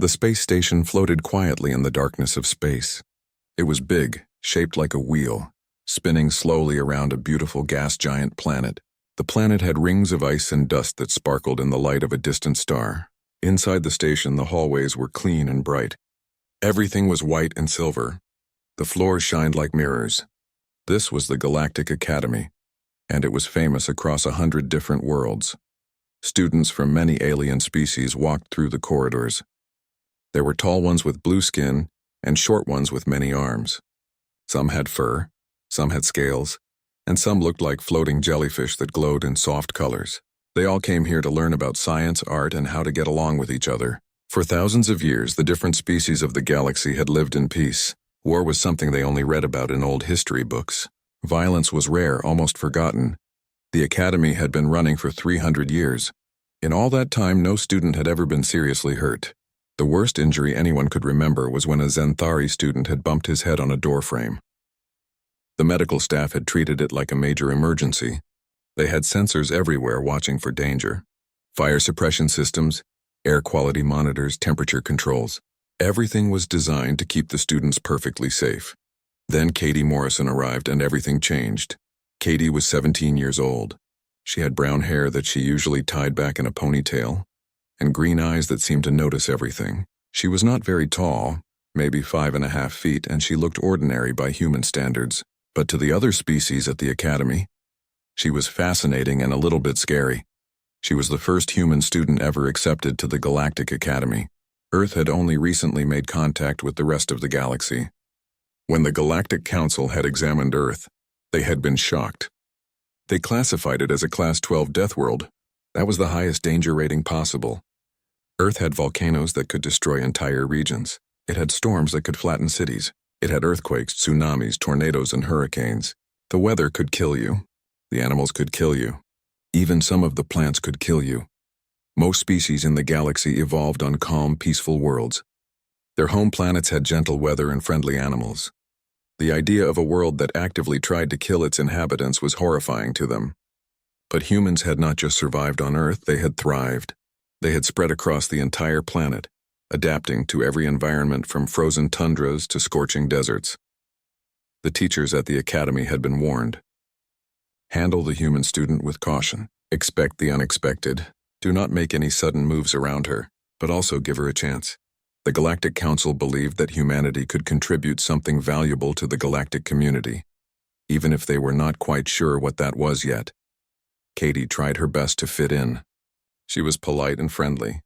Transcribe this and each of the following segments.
The space station floated quietly in the darkness of space. It was big, shaped like a wheel, spinning slowly around a beautiful gas giant planet. The planet had rings of ice and dust that sparkled in the light of a distant star. Inside the station, the hallways were clean and bright. Everything was white and silver. The floors shined like mirrors. This was the Galactic Academy, and it was famous across 100 different worlds. Students from many alien species walked through the corridors. There were tall ones with blue skin and short ones with many arms. Some had fur, some had scales, and some looked like floating jellyfish that glowed in soft colors. They all came here to learn about science, art, and how to get along with each other. For thousands of years, the different species of the galaxy had lived in peace. War was something they only read about in old history books. Violence was rare, almost forgotten. The Academy had been running for 300 years. In all that time, no student had ever been seriously hurt. The worst injury anyone could remember was when a Xanthari student had bumped his head on a doorframe. The medical staff had treated it like a major emergency. They had sensors everywhere watching for danger. Fire suppression systems, air quality monitors, temperature controls. Everything was designed to keep the students perfectly safe. Then Katie Morrison arrived and everything changed. Katie was 17 years old. She had brown hair that she usually tied back in a ponytail, and green eyes that seemed to notice everything. She was not very tall, maybe 5.5 feet, and she looked ordinary by human standards. But to the other species at the Academy, she was fascinating and a little bit scary. She was the first human student ever accepted to the Galactic Academy. Earth had only recently made contact with the rest of the galaxy. When the Galactic Council had examined Earth, they had been shocked. They classified it as a Class 12 Deathworld. That was the highest danger rating possible. Earth had volcanoes that could destroy entire regions. It had storms that could flatten cities. It had earthquakes, tsunamis, tornadoes, and hurricanes. The weather could kill you. The animals could kill you. Even some of the plants could kill you. Most species in the galaxy evolved on calm, peaceful worlds. Their home planets had gentle weather and friendly animals. The idea of a world that actively tried to kill its inhabitants was horrifying to them. But humans had not just survived on Earth, they had thrived. They had spread across the entire planet, adapting to every environment from frozen tundras to scorching deserts. The teachers at the Academy had been warned. Handle the human student with caution. Expect the unexpected. Do not make any sudden moves around her, but also give her a chance. The Galactic Council believed that humanity could contribute something valuable to the galactic community, even if they were not quite sure what that was yet. Katie tried her best to fit in. She was polite and friendly.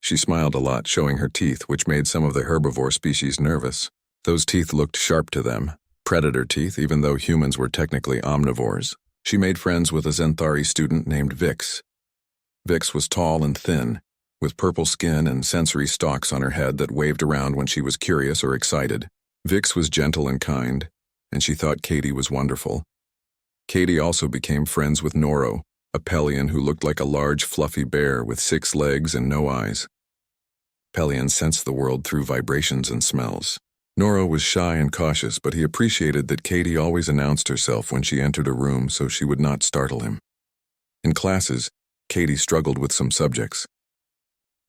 She smiled a lot, showing her teeth, which made some of the herbivore species nervous. Those teeth looked sharp to them, predator teeth, even though humans were technically omnivores. She made friends with a Xanthari student named Vix. Vix was tall and thin, with purple skin and sensory stalks on her head that waved around when she was curious or excited. Vix was gentle and kind, and she thought Katie was wonderful. Katie also became friends with Noro, a Pelion who looked like a large, fluffy bear with 6 legs and no eyes. Pelions sensed the world through vibrations and smells. Noro was shy and cautious, but he appreciated that Katie always announced herself when she entered a room so she would not startle him. In classes, Katie struggled with some subjects.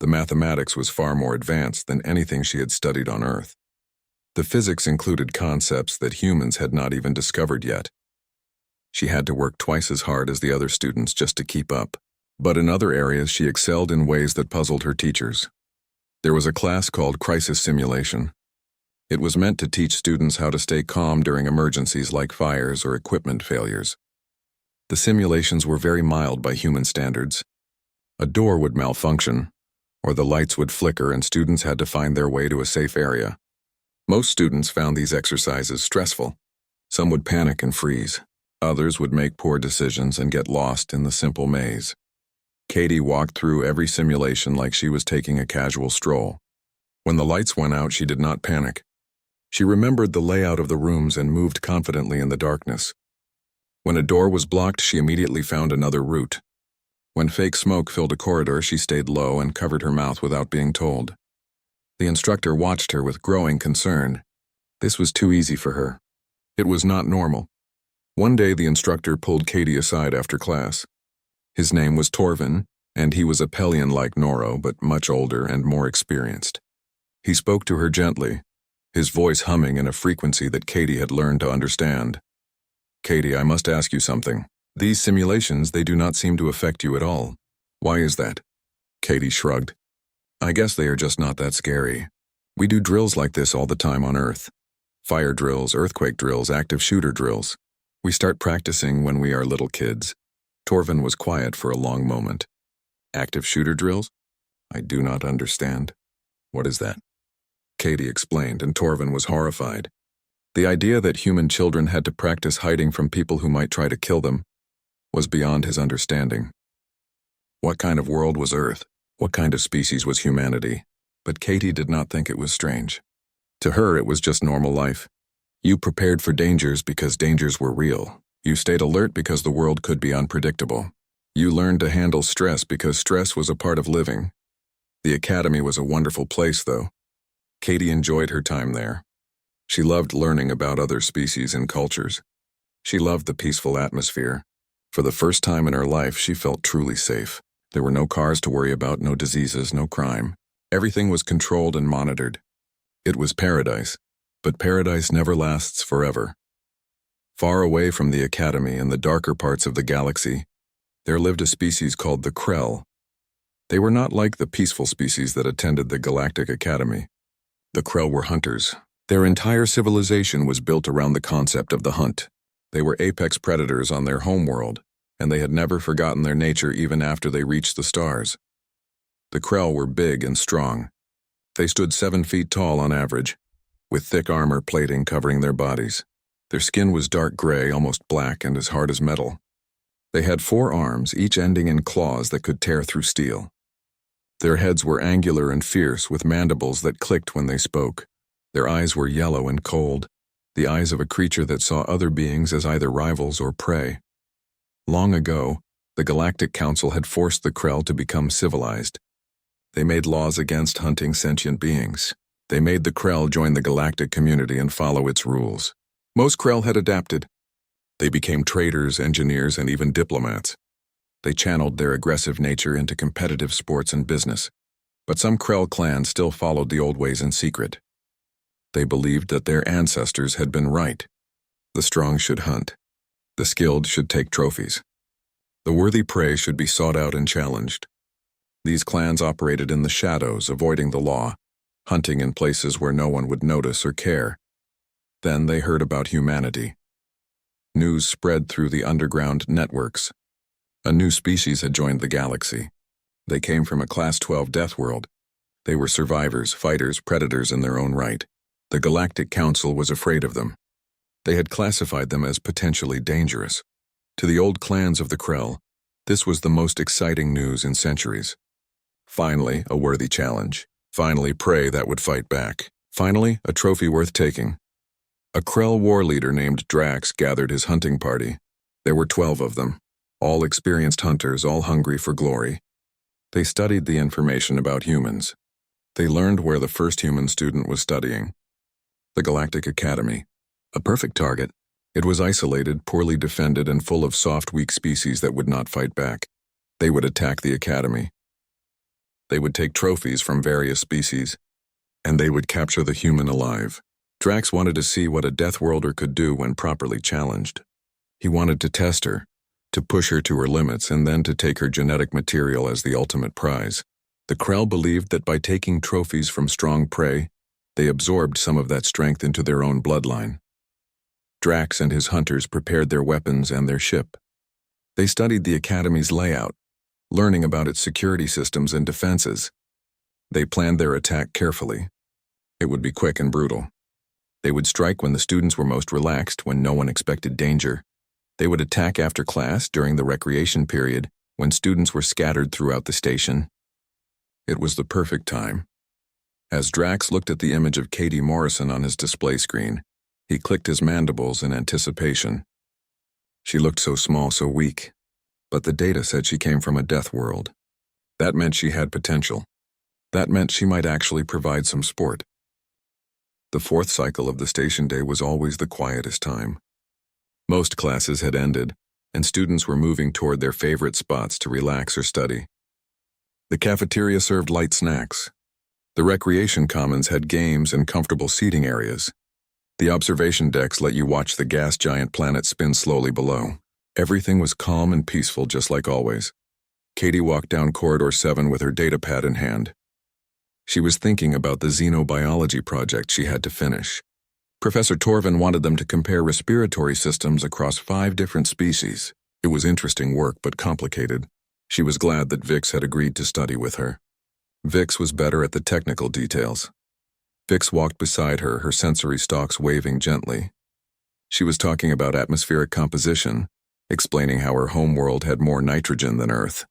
The mathematics was far more advanced than anything she had studied on Earth. The physics included concepts that humans had not even discovered yet. She had to work twice as hard as the other students just to keep up. But in other areas, she excelled in ways that puzzled her teachers. There was a class called Crisis Simulation. It was meant to teach students how to stay calm during emergencies like fires or equipment failures. The simulations were very mild by human standards. A door would malfunction, or the lights would flicker and students had to find their way to a safe area. Most students found these exercises stressful. Some would panic and freeze. Others would make poor decisions and get lost in the simple maze. Katie walked through every simulation like she was taking a casual stroll. When the lights went out, she did not panic. She remembered the layout of the rooms and moved confidently in the darkness. When a door was blocked, she immediately found another route. When fake smoke filled a corridor, she stayed low and covered her mouth without being told. The instructor watched her with growing concern. This was too easy for her. It was not normal. One day, the instructor pulled Katie aside after class. His name was Torvin, and he was a Pelion like Noro, but much older and more experienced. He spoke to her gently, his voice humming in a frequency that Katie had learned to understand. "Katie, I must ask you something. These simulations, they do not seem to affect you at all. Why is that?" Katie shrugged. "I guess they are just not that scary. We do drills like this all the time on Earth. Fire drills, earthquake drills, active shooter drills. We start practicing when we are little kids." Torvin was quiet for a long moment. "Active shooter drills? I do not understand. What is that?" Katie explained, and Torvin was horrified. The idea that human children had to practice hiding from people who might try to kill them was beyond his understanding. What kind of world was Earth? What kind of species was humanity? But Katie did not think it was strange. To her, it was just normal life. You prepared for dangers because dangers were real. You stayed alert because the world could be unpredictable. You learned to handle stress because stress was a part of living. The academy was a wonderful place, though. Katie enjoyed her time there. She loved learning about other species and cultures. She loved the peaceful atmosphere. For the first time in her life, she felt truly safe. There were no cars to worry about, no diseases, no crime. Everything was controlled and monitored. It was paradise, but paradise never lasts forever. Far away from the academy in the darker parts of the galaxy, there lived a species called the Krell. They were not like the peaceful species that attended the Galactic Academy. The Krell were hunters. Their entire civilization was built around the concept of the hunt. They were apex predators on their homeworld, and they had never forgotten their nature even after they reached the stars. The Krell were big and strong. They stood 7 feet tall on average, with thick armor plating covering their bodies. Their skin was dark gray, almost black, and as hard as metal. They had 4 arms, each ending in claws that could tear through steel. Their heads were angular and fierce, with mandibles that clicked when they spoke. Their eyes were yellow and cold, the eyes of a creature that saw other beings as either rivals or prey. Long ago, the Galactic Council had forced the Krell to become civilized. They made laws against hunting sentient beings. They made the Krell join the galactic community and follow its rules. Most Krell had adapted. They became traders, engineers, and even diplomats. They channeled their aggressive nature into competitive sports and business. But some Krell clans still followed the old ways in secret. They believed that their ancestors had been right. The strong should hunt. The skilled should take trophies. The worthy prey should be sought out and challenged. These clans operated in the shadows, avoiding the law, hunting in places where no one would notice or care. Then they heard about humanity. News spread through the underground networks. A new species had joined the galaxy. They came from a Class 12 Deathworld. They were survivors, fighters, predators in their own right. The Galactic Council was afraid of them. They had classified them as potentially dangerous. To the old clans of the Krell, this was the most exciting news in centuries. Finally, a worthy challenge. Finally, prey that would fight back. Finally, a trophy worth taking. A Krell war leader named Drax gathered his hunting party. There were 12 of them, all experienced hunters, all hungry for glory. They studied the information about humans. They learned where the first human student was studying. The Galactic Academy. A perfect target. It was isolated, poorly defended, and full of soft, weak species that would not fight back. They would attack the Academy. They would take trophies from various species, and they would capture the human alive. Drax wanted to see what a Deathworlder could do when properly challenged. He wanted to test her, to push her to her limits, and then to take her genetic material as the ultimate prize. The Krell believed that by taking trophies from strong prey, they absorbed some of that strength into their own bloodline. Drax and his hunters prepared their weapons and their ship. They studied the Academy's layout, learning about its security systems and defenses. They planned their attack carefully. It would be quick and brutal. They would strike when the students were most relaxed, when no one expected danger. They would attack after class during the recreation period, when students were scattered throughout the station. It was the perfect time. As Drax looked at the image of Katie Morrison on his display screen, he clicked his mandibles in anticipation. She looked so small, so weak. But the data said she came from a death world. That meant she had potential. That meant she might actually provide some sport. The 4th cycle of the station day was always the quietest time. Most classes had ended, and students were moving toward their favorite spots to relax or study. The cafeteria served light snacks. The recreation commons had games and comfortable seating areas. The observation decks let you watch the gas giant planet spin slowly below. Everything was calm and peaceful, just like always. Katie walked down Corridor 7 with her datapad in hand. She was thinking about the xenobiology project she had to finish. Professor Torvin wanted them to compare respiratory systems across 5 different species. It was interesting work, but complicated. She was glad that Vix had agreed to study with her. Vix was better at the technical details. Vix walked beside her, her sensory stalks waving gently. She was talking about atmospheric composition, explaining how her homeworld had more nitrogen than Earth.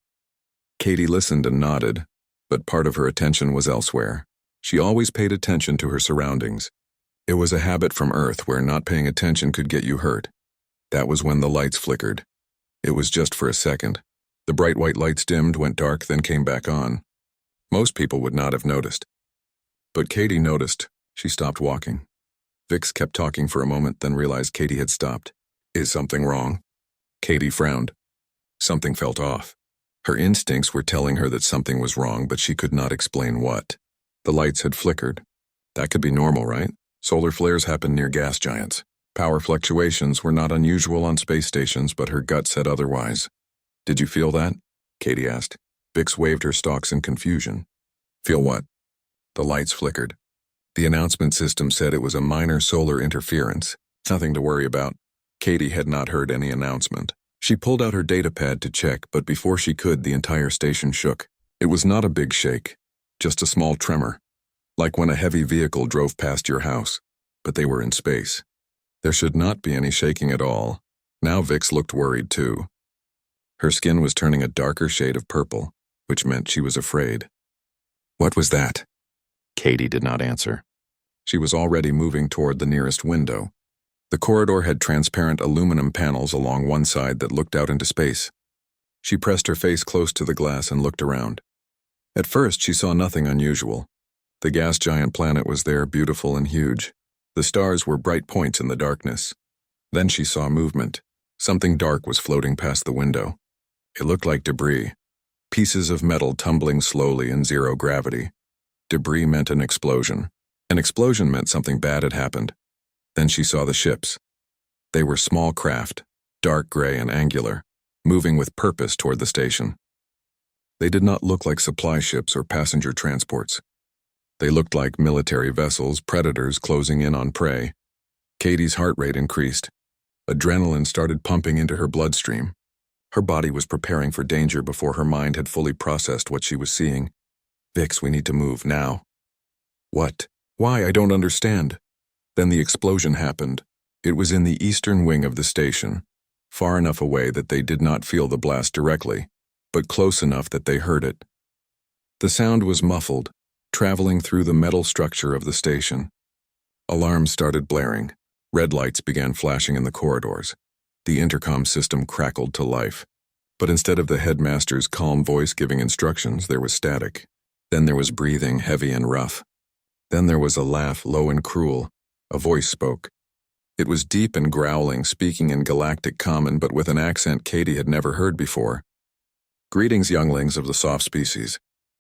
Katie listened and nodded, but part of her attention was elsewhere. She always paid attention to her surroundings. It was a habit from Earth where not paying attention could get you hurt. That was when the lights flickered. It was just for a second. The bright white lights dimmed, went dark, then came back on. Most people would not have noticed. But Katie noticed. She stopped walking. Vix kept talking for a moment, then realized Katie had stopped. Is something wrong? Katie frowned. Something felt off. Her instincts were telling her that something was wrong, but she could not explain what. The lights had flickered. That could be normal, right? Solar flares happen near gas giants. Power fluctuations were not unusual on space stations, but her gut said otherwise. Did you feel that? Katie asked. Vix waved her stalks in confusion. Feel what? The lights flickered. The announcement system said it was a minor solar interference. Nothing to worry about. Katie had not heard any announcement. She pulled out her datapad to check, but before she could, the entire station shook. It was not a big shake, just a small tremor, like when a heavy vehicle drove past your house, but they were in space. There should not be any shaking at all. Now Vix looked worried too. Her skin was turning a darker shade of purple, which meant she was afraid. What was that? Katie did not answer. She was already moving toward the nearest window. The corridor had transparent aluminum panels along one side that looked out into space. She pressed her face close to the glass and looked around. At first, she saw nothing unusual. The gas giant planet was there, beautiful and huge. The stars were bright points in the darkness. Then she saw movement. Something dark was floating past the window. It looked like debris. Pieces of metal tumbling slowly in zero gravity. Debris meant an explosion. An explosion meant something bad had happened. Then she saw the ships. They were small craft, dark gray and angular, moving with purpose toward the station. They did not look like supply ships or passenger transports. They looked like military vessels, predators closing in on prey. Katie's heart rate increased. Adrenaline started pumping into her bloodstream. Her body was preparing for danger before her mind had fully processed what she was seeing. Vix, we need to move now. What? Why? I don't understand. Then the explosion happened. It was in the eastern wing of the station, far enough away that they did not feel the blast directly, but close enough that they heard it. The sound was muffled, traveling through the metal structure of the station. Alarms started blaring. Red lights began flashing in the corridors. The intercom system crackled to life. But instead of the headmaster's calm voice giving instructions, there was static. Then there was breathing, heavy and rough. Then there was a laugh, low and cruel. A voice spoke. It was deep and growling, speaking in Galactic Common, but with an accent Katie had never heard before. Greetings, younglings of the soft species.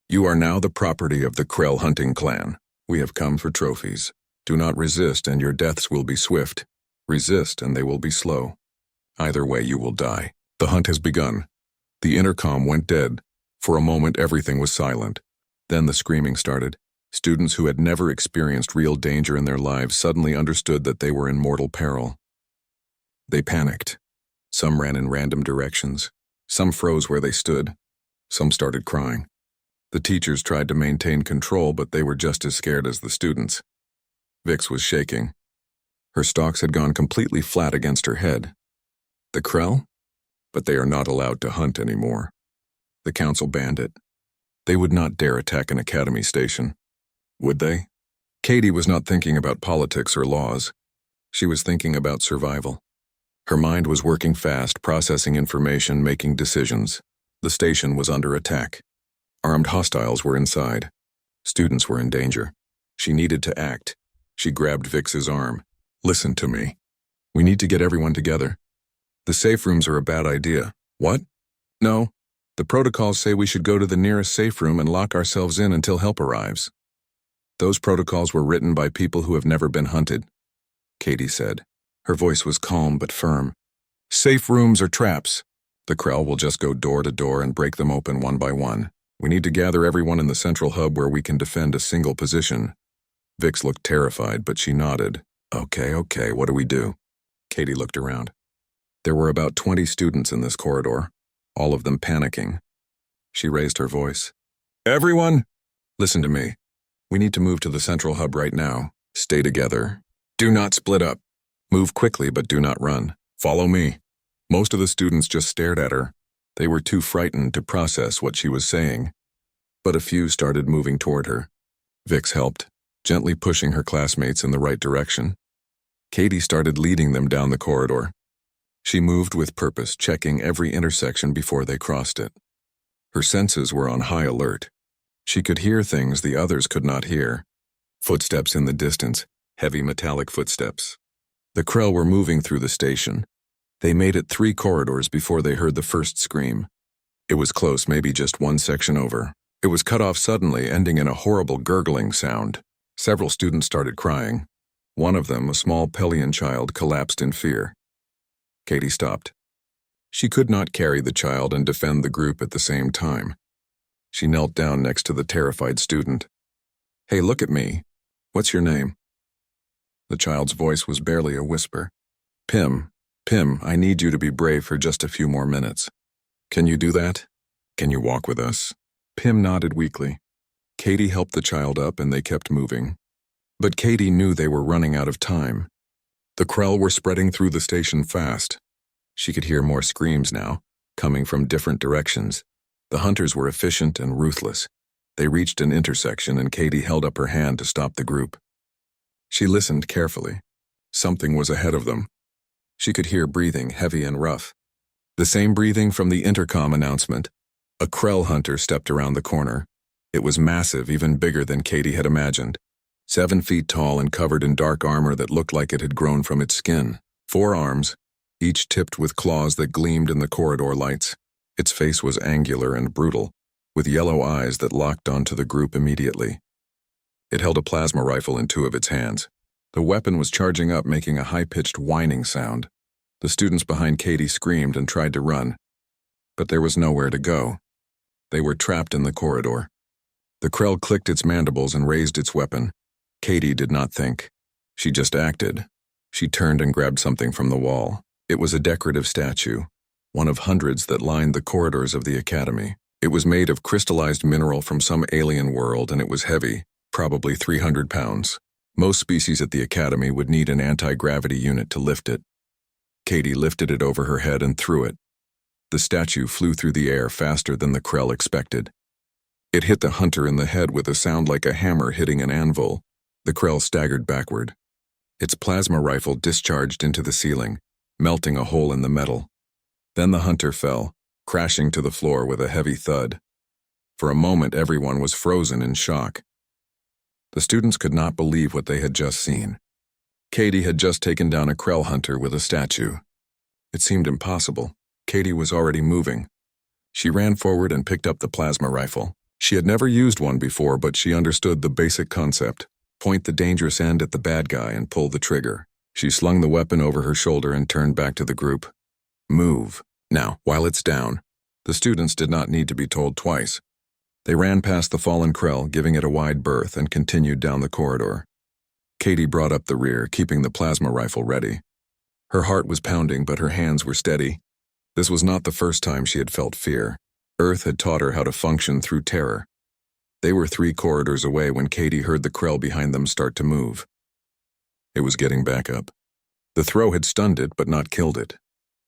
You are now the property of the Krell hunting clan. We have come for trophies. Do not resist, and your deaths will be swift. Resist, and they will be slow. Either way, you will die. The hunt has begun. The intercom went dead. For a moment, everything was silent. Then the screaming started. Students who had never experienced real danger in their lives suddenly understood that they were in mortal peril. They panicked. Some ran in random directions. Some froze where they stood. Some started crying. The teachers tried to maintain control, but they were just as scared as the students. Vix was shaking. Her stalks had gone completely flat against her head. The Krell? But they are not allowed to hunt anymore. The council banned it. They would not dare attack an academy station. Would they? Katie was not thinking about politics or laws. She was thinking about survival. Her mind was working fast, processing information, making decisions. The station was under attack. Armed hostiles were inside. Students were in danger. She needed to act. She grabbed Vix's arm. Listen to me. We need to get everyone together. The safe rooms are a bad idea. What? No. The protocols say we should go to the nearest safe room and lock ourselves in until help arrives. Those protocols were written by people who have never been hunted, Katie said. Her voice was calm but firm. Safe rooms are traps. The Krell will just go door to door and break them open one by one. We need to gather everyone in the central hub where we can defend a single position. Vix looked terrified, but she nodded. Okay, what do we do? Katie looked around. There were about 20 students in this corridor, all of them panicking. She raised her voice. Everyone, listen to me. We need to move to the central hub right now. Stay together. Do not split up. Move quickly, but do not run. Follow me. Most of the students just stared at her. They were too frightened to process what she was saying. But a few started moving toward her. Vix helped, gently pushing her classmates in the right direction. Katie started leading them down the corridor. She moved with purpose, checking every intersection before they crossed it. Her senses were on high alert. She could hear things the others could not hear. Footsteps in the distance, heavy metallic footsteps. The Krell were moving through the station. They made it 3 corridors before they heard the first scream. It was close, maybe just one section over. It was cut off suddenly, ending in a horrible gurgling sound. Several students started crying. One of them, a small Pelian child, collapsed in fear. Katie stopped. She could not carry the child and defend the group at the same time. She knelt down next to the terrified student. Hey, look at me. What's your name? The child's voice was barely a whisper. Pim, I need you to be brave for just a few more minutes. Can you do that? Can you walk with us? Pim nodded weakly. Katie helped the child up and they kept moving. But Katie knew they were running out of time. The Krell were spreading through the station fast. She could hear more screams now, coming from different directions. The hunters were efficient and ruthless. They reached an intersection and Katie held up her hand to stop the group. She listened carefully. Something was ahead of them. She could hear breathing, heavy and rough. The same breathing from the intercom announcement. A Krell hunter stepped around the corner. It was massive, even bigger than Katie had imagined. 7 feet tall and covered in dark armor that looked like it had grown from its skin. 4 arms, each tipped with claws that gleamed in the corridor lights. Its face was angular and brutal, with yellow eyes that locked onto the group immediately. It held a plasma rifle in 2 of its hands. The weapon was charging up, making a high-pitched whining sound. The students behind Katie screamed and tried to run. But there was nowhere to go. They were trapped in the corridor. The Krell clicked its mandibles and raised its weapon. Katie did not think. She just acted. She turned and grabbed something from the wall. It was a decorative statue, one of hundreds that lined the corridors of the academy. It was made of crystallized mineral from some alien world, and it was heavy, probably 300 pounds. Most species at the academy would need an anti-gravity unit to lift it. Katie lifted it over her head and threw it. The statue flew through the air faster than the Krell expected. It hit the hunter in the head with a sound like a hammer hitting an anvil. The Krell staggered backward. Its plasma rifle discharged into the ceiling, melting a hole in the metal. Then the hunter fell, crashing to the floor with a heavy thud. For a moment, everyone was frozen in shock. The students could not believe what they had just seen. Katie had just taken down a Krell hunter with a statue. It seemed impossible. Katie was already moving. She ran forward and picked up the plasma rifle. She had never used one before, but she understood the basic concept. Point the dangerous end at the bad guy and pull the trigger. She slung the weapon over her shoulder and turned back to the group. Move. Now, while it's down. The students did not need to be told twice. They ran past the fallen Krell, giving it a wide berth, and continued down the corridor. Katie brought up the rear, keeping the plasma rifle ready. Her heart was pounding, but her hands were steady. This was not the first time she had felt fear. Earth had taught her how to function through terror. They were 3 corridors away when Katie heard the Krell behind them start to move. It was getting back up. The throw had stunned it, but not killed it.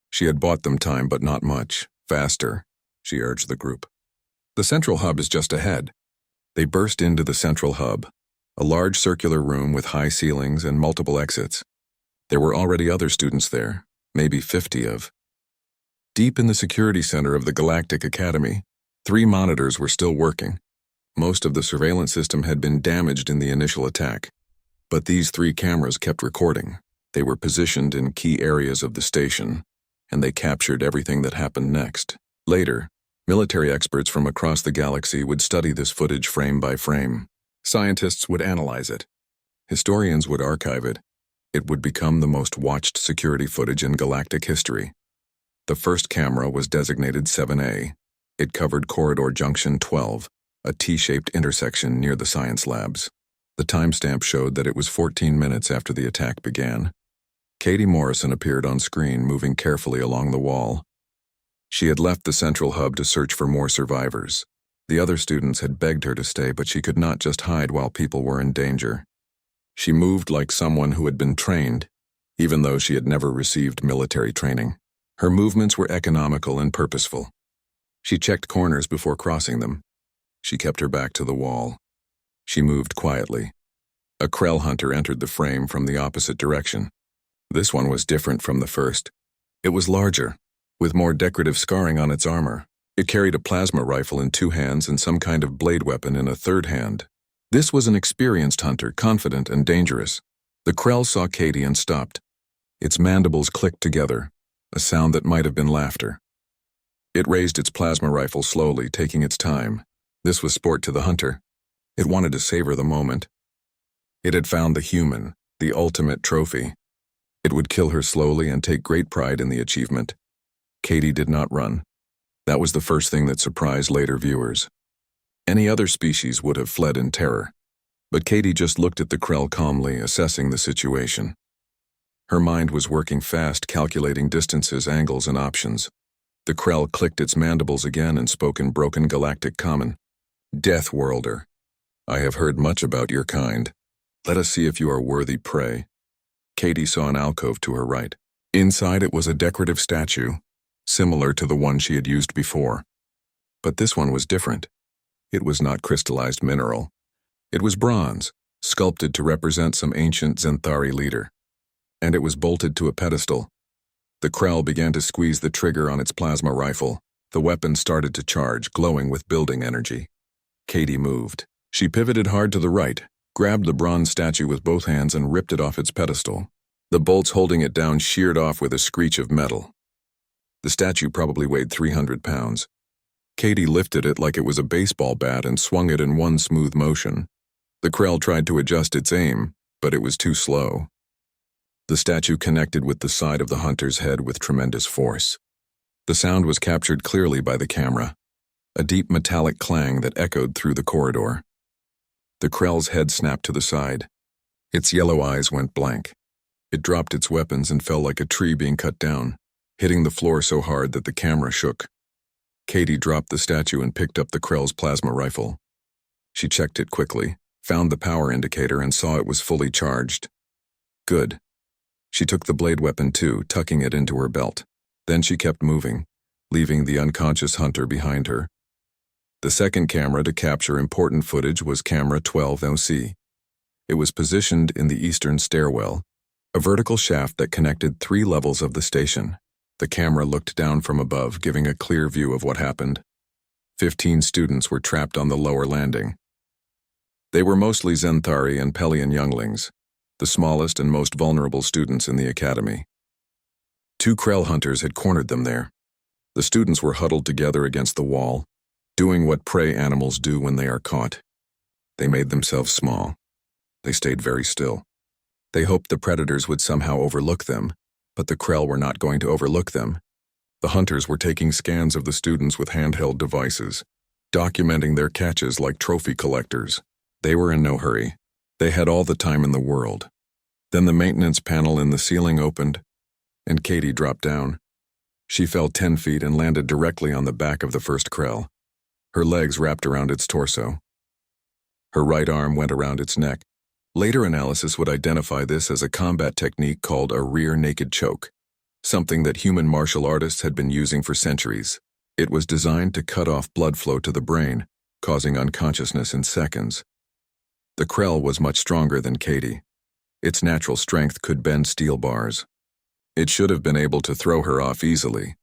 She had bought them time, but not much. Faster, she urged the group. The central hub is just ahead. They burst into the central hub, a large circular room with high ceilings and multiple exits. There were already other students there, maybe 50 of. Deep in the security center of the Galactic Academy, 3 monitors were still working. Most of the surveillance system had been damaged in the initial attack. But these 3 cameras kept recording. They were positioned in key areas of the station, and they captured everything that happened next. Later, military experts from across the galaxy would study this footage frame by frame. Scientists would analyze it. Historians would archive it. It would become the most watched security footage in galactic history. The first camera was designated 7A. It covered Corridor Junction 12, a T-shaped intersection near the science labs. The timestamp showed that it was 14 minutes after the attack began. Katie Morrison appeared on screen, moving carefully along the wall. She had left the central hub to search for more survivors. The other students had begged her to stay, but she could not just hide while people were in danger. She moved like someone who had been trained, even though she had never received military training. Her movements were economical and purposeful. She checked corners before crossing them. She kept her back to the wall. She moved quietly. A Krell hunter entered the frame from the opposite direction. This one was different from the first. It was larger, with more decorative scarring on its armor. It carried a plasma rifle in 2 hands and some kind of blade weapon in a 3rd hand. This was an experienced hunter, confident and dangerous. The Krell saw Katie and stopped. Its mandibles clicked together, a sound that might have been laughter. It raised its plasma rifle slowly, taking its time. This was sport to the hunter. It wanted to savor the moment. It had found the human, the ultimate trophy. It would kill her slowly and take great pride in the achievement. Katie did not run. That was the first thing that surprised later viewers. Any other species would have fled in terror. But Katie just looked at the Krell calmly, assessing the situation. Her mind was working fast, calculating distances, angles, and options. The Krell clicked its mandibles again and spoke in broken galactic common. "Deathworlder, I have heard much about your kind. Let us see if you are worthy prey." Katie saw an alcove to her right. Inside it was a decorative statue, similar to the one she had used before. But this one was different. It was not crystallized mineral. It was bronze, sculpted to represent some ancient Xanthari leader. And it was bolted to a pedestal. The Krell began to squeeze the trigger on its plasma rifle. The weapon started to charge, glowing with building energy. Katie moved. She pivoted hard to the right, grabbed the bronze statue with both hands and ripped it off its pedestal. The bolts holding it down sheared off with a screech of metal. The statue probably weighed 300 pounds. Katie lifted it like it was a baseball bat and swung it in one smooth motion. The Krell tried to adjust its aim, but it was too slow. The statue connected with the side of the hunter's head with tremendous force. The sound was captured clearly by the camera, a deep metallic clang that echoed through the corridor. The Krell's head snapped to the side. Its yellow eyes went blank. It dropped its weapons and fell like a tree being cut down, hitting the floor so hard that the camera shook. Katie dropped the statue and picked up the Krell's plasma rifle. She checked it quickly, found the power indicator, and saw it was fully charged. Good. She took the blade weapon too, tucking it into her belt. Then she kept moving, leaving the unconscious hunter behind her. The second camera to capture important footage was camera 12OC. It was positioned in the eastern stairwell, a vertical shaft that connected 3 levels of the station. The camera looked down from above, giving a clear view of what happened. 15 students were trapped on the lower landing. They were mostly Xanthari and Pelian younglings, the smallest and most vulnerable students in the academy. 2 Krell hunters had cornered them there. The students were huddled together against the wall, doing what prey animals do when they are caught. They made themselves small. They stayed very still. They hoped the predators would somehow overlook them, but the Krell were not going to overlook them. The hunters were taking scans of the students with handheld devices, documenting their catches like trophy collectors. They were in no hurry. They had all the time in the world. Then the maintenance panel in the ceiling opened, and Katie dropped down. She fell 10 feet and landed directly on the back of the first Krell. Her legs wrapped around its torso. Her right arm went around its neck. Later analysis would identify this as a combat technique called a rear naked choke, something that human martial artists had been using for centuries. It was designed to cut off blood flow to the brain, causing unconsciousness in seconds. The Krell was much stronger than Katie. Its natural strength could bend steel bars. It should have been able to throw her off easily.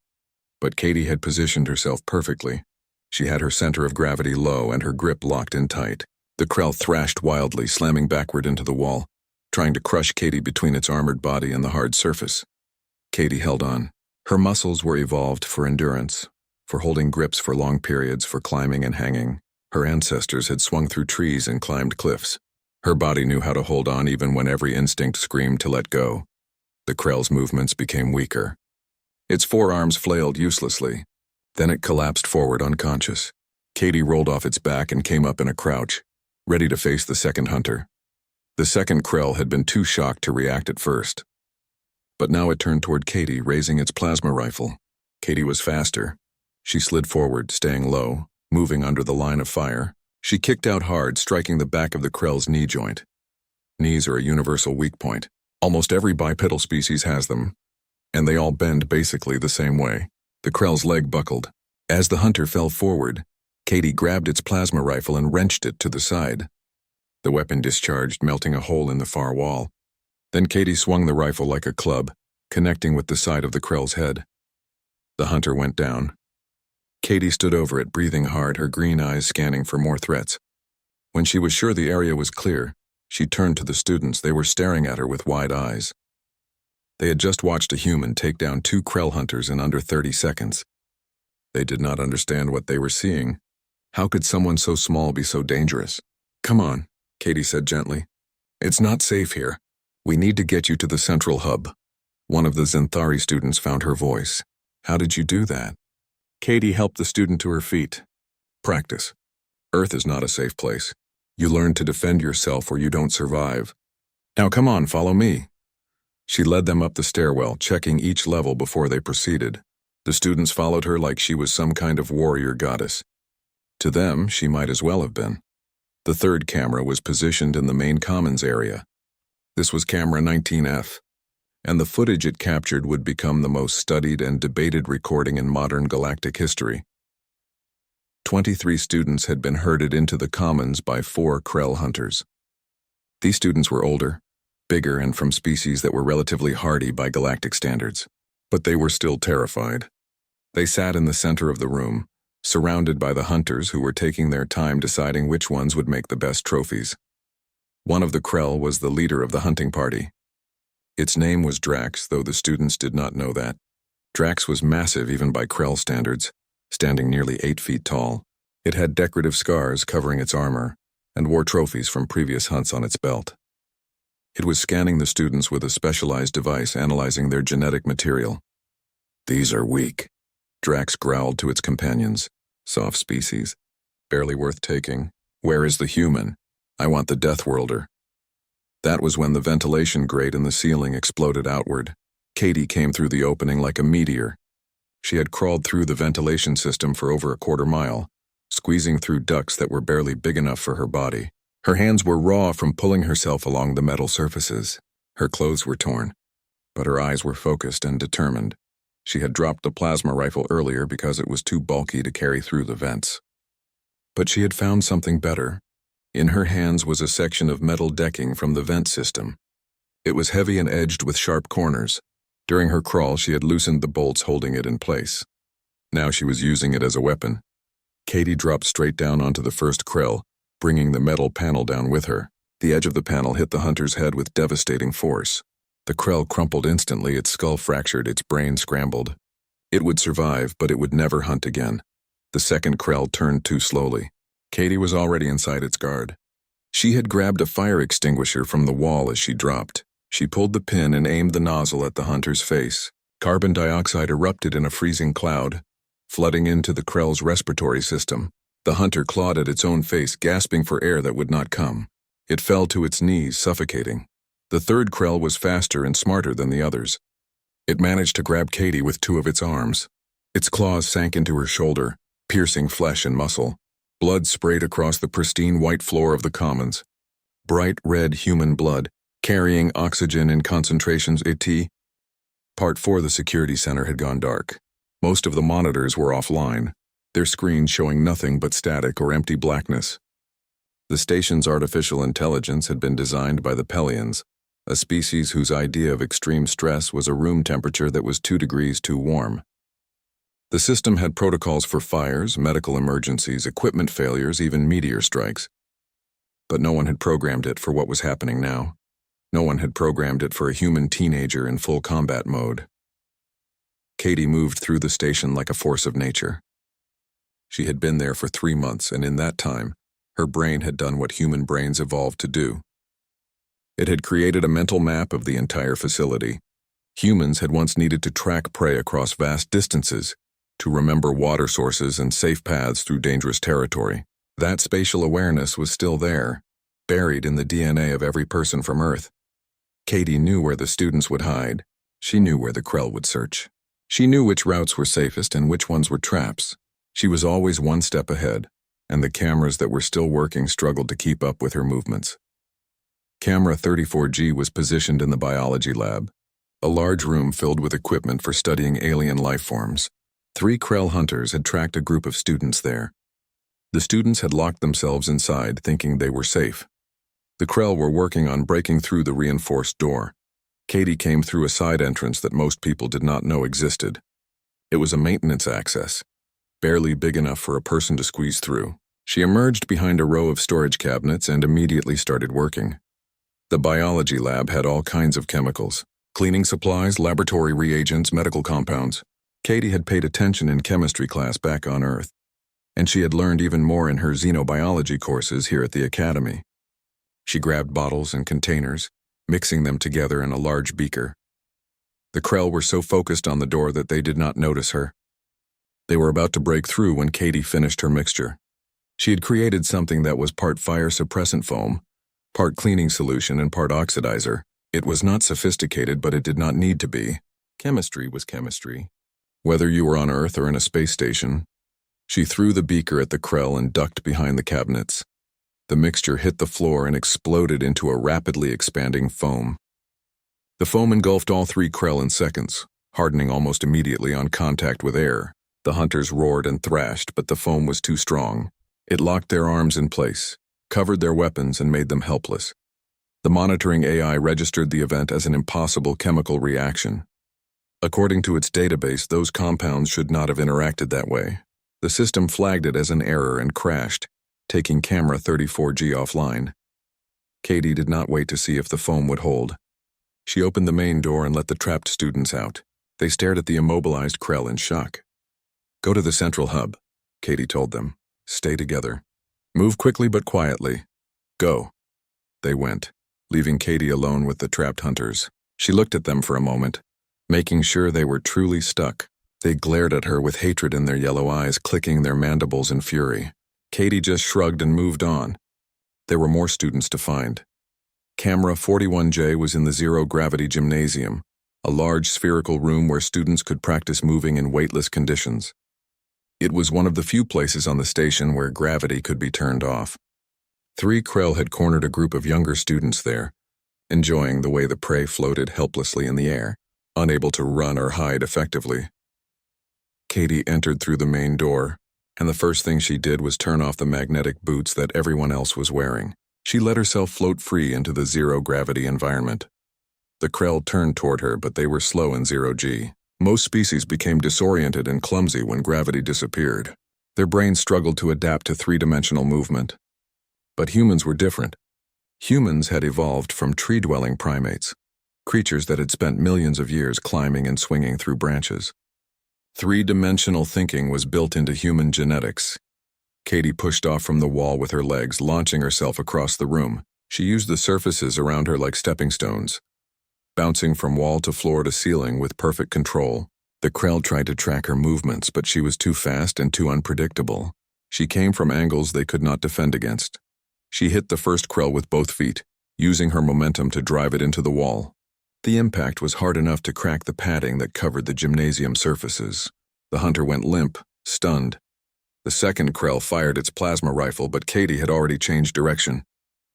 But Katie had positioned herself perfectly. She had her center of gravity low and her grip locked in tight. The Krell thrashed wildly, slamming backward into the wall, trying to crush Katie between its armored body and the hard surface. Katie held on. Her muscles were evolved for endurance, for holding grips for long periods, for climbing and hanging. Her ancestors had swung through trees and climbed cliffs. Her body knew how to hold on even when every instinct screamed to let go. The Krell's movements became weaker. Its forearms flailed uselessly. Then it collapsed forward unconscious. Katie rolled off its back and came up in a crouch, ready to face the second hunter. The second Krell had been too shocked to react at first. But now it turned toward Katie, raising its plasma rifle. Katie was faster. She slid forward, staying low, moving under the line of fire. She kicked out hard, striking the back of the Krell's knee joint. Knees are a universal weak point. Almost every bipedal species has them, and they all bend basically the same way. The Krell's leg buckled. As the hunter fell forward, Katie grabbed its plasma rifle and wrenched it to the side. The weapon discharged, melting a hole in the far wall. Then Katie swung the rifle like a club, connecting with the side of the Krell's head. The hunter went down. Katie stood over it, breathing hard, her green eyes scanning for more threats. When she was sure the area was clear, she turned to the students. They were staring at her with wide eyes. They had just watched a human take down 2 Krell hunters in under 30 seconds. They did not understand what they were seeing. How could someone so small be so dangerous? "Come on," Katie said gently. "It's not safe here. We need to get you to the central hub." One of the Zenthari students found her voice. "How did you do that?" Katie helped the student to her feet. "Practice. Earth is not a safe place. You learn to defend yourself or you don't survive. Now come on, follow me." She led them up the stairwell, checking each level before they proceeded. The students followed her like she was some kind of warrior goddess. To them, she might as well have been. The third camera was positioned in the main commons area. This was camera 19F, and the footage it captured would become the most studied and debated recording in modern galactic history. 23 students had been herded into the commons by 4 Krell hunters. These students were older, bigger, and from species that were relatively hardy by galactic standards. But they were still terrified. They sat in the center of the room, surrounded by the hunters who were taking their time deciding which ones would make the best trophies. One of the Krell was the leader of the hunting party. Its name was Drax, though the students did not know that. Drax was massive even by Krell standards, standing nearly 8 feet tall. It had decorative scars covering its armor, and wore trophies from previous hunts on its belt. It was scanning the students with a specialized device analyzing their genetic material. "These are weak," Drax growled to its companions. "Soft species. Barely worth taking. Where is the human? I want the Deathworlder." That was when the ventilation grate in the ceiling exploded outward. Katie came through the opening like a meteor. She had crawled through the ventilation system for over a quarter mile, squeezing through ducts that were barely big enough for her body. Her hands were raw from pulling herself along the metal surfaces. Her clothes were torn, but her eyes were focused and determined. She had dropped the plasma rifle earlier because it was too bulky to carry through the vents. But she had found something better. In her hands was a section of metal decking from the vent system. It was heavy and edged with sharp corners. During her crawl, she had loosened the bolts holding it in place. Now she was using it as a weapon. Katie dropped straight down onto the first Krell, bringing the metal panel down with her. The edge of the panel hit the hunter's head with devastating force. The Krell crumpled instantly, its skull fractured, its brain scrambled. It would survive, but it would never hunt again. The second Krell turned too slowly. Katie was already inside its guard. She had grabbed a fire extinguisher from the wall as she dropped. She pulled the pin and aimed the nozzle at the hunter's face. Carbon dioxide erupted in a freezing cloud, flooding into the Krell's respiratory system. The hunter clawed at its own face, gasping for air that would not come. It fell to its knees, suffocating. The third Krell was faster and smarter than the others. It managed to grab Katie with 2 of its arms. Its claws sank into her shoulder, piercing flesh and muscle. Blood sprayed across the pristine white floor of the commons. Bright red human blood, carrying oxygen in concentrations AT. Part 4 the security center had gone dark. Most of the monitors were offline, their screens showing nothing but static or empty blackness. The station's artificial intelligence had been designed by the Pelians, a species whose idea of extreme stress was a room temperature that was 2 degrees too warm. The system had protocols for fires, medical emergencies, equipment failures, even meteor strikes. But no one had programmed it for what was happening now. No one had programmed it for a human teenager in full combat mode. Katie moved through the station like a force of nature. She had been there for 3 months, and in that time, her brain had done what human brains evolved to do. It had created a mental map of the entire facility. Humans had once needed to track prey across vast distances, to remember water sources and safe paths through dangerous territory. That spatial awareness was still there, buried in the DNA of every person from Earth. Katie knew where the students would hide. She knew where the Krell would search. She knew which routes were safest and which ones were traps. She was always one step ahead, and the cameras that were still working struggled to keep up with her movements. Camera 34G was positioned in the biology lab, a large room filled with equipment for studying alien life forms. 3 Krell hunters had tracked a group of students there. The students had locked themselves inside, thinking they were safe. The Krell were working on breaking through the reinforced door. Katie came through a side entrance that most people did not know existed. It was a maintenance access, barely big enough for a person to squeeze through. She emerged behind a row of storage cabinets and immediately started working. The biology lab had all kinds of chemicals, cleaning supplies, laboratory reagents, medical compounds. Katie had paid attention in chemistry class back on Earth, and she had learned even more in her xenobiology courses here at the academy. She grabbed bottles and containers, mixing them together in a large beaker. The Krell were so focused on the door that they did not notice her. They were about to break through when Katie finished her mixture. She had created something that was part fire suppressant foam, part cleaning solution, and part oxidizer. It was not sophisticated, but it did not need to be. Chemistry was chemistry. Whether you were on Earth or in a space station, she threw the beaker at the Krell and ducked behind the cabinets. The mixture hit the floor and exploded into a rapidly expanding foam. The foam engulfed all 3 Krell in seconds, hardening almost immediately on contact with air. The hunters roared and thrashed, but the foam was too strong. It locked their arms in place, covered their weapons, and made them helpless. The monitoring AI registered the event as an impossible chemical reaction. According to its database, those compounds should not have interacted that way. The system flagged it as an error and crashed, taking camera 34G offline. Katie did not wait to see if the foam would hold. She opened the main door and let the trapped students out. They stared at the immobilized Krell in shock. "Go to the central hub," Katie told them. "Stay together. Move quickly but quietly. Go." They went, leaving Katie alone with the trapped hunters. She looked at them for a moment, making sure they were truly stuck. They glared at her with hatred in their yellow eyes, clicking their mandibles in fury. Katie just shrugged and moved on. There were more students to find. Camera 41J was in the zero-gravity gymnasium, a large spherical room where students could practice moving in weightless conditions. It was one of the few places on the station where gravity could be turned off. 3 Krell had cornered a group of younger students there, enjoying the way the prey floated helplessly in the air, unable to run or hide effectively. Katie entered through the main door, and the first thing she did was turn off the magnetic boots that everyone else was wearing. She let herself float free into the zero-gravity environment. The Krell turned toward her, but they were slow in zero-G. Most species became disoriented and clumsy when gravity disappeared. Their brains struggled to adapt to 3-dimensional movement. But humans were different. Humans had evolved from tree-dwelling primates, creatures that had spent millions of years climbing and swinging through branches. 3-dimensional thinking was built into human genetics. Katie pushed off from the wall with her legs, launching herself across the room. She used the surfaces around her like stepping stones, bouncing from wall to floor to ceiling with perfect control. The Krell tried to track her movements, but she was too fast and too unpredictable. She came from angles they could not defend against. She hit the first Krell with both feet, using her momentum to drive it into the wall. The impact was hard enough to crack the padding that covered the gymnasium surfaces. The hunter went limp, stunned. The second Krell fired its plasma rifle, but Katie had already changed direction.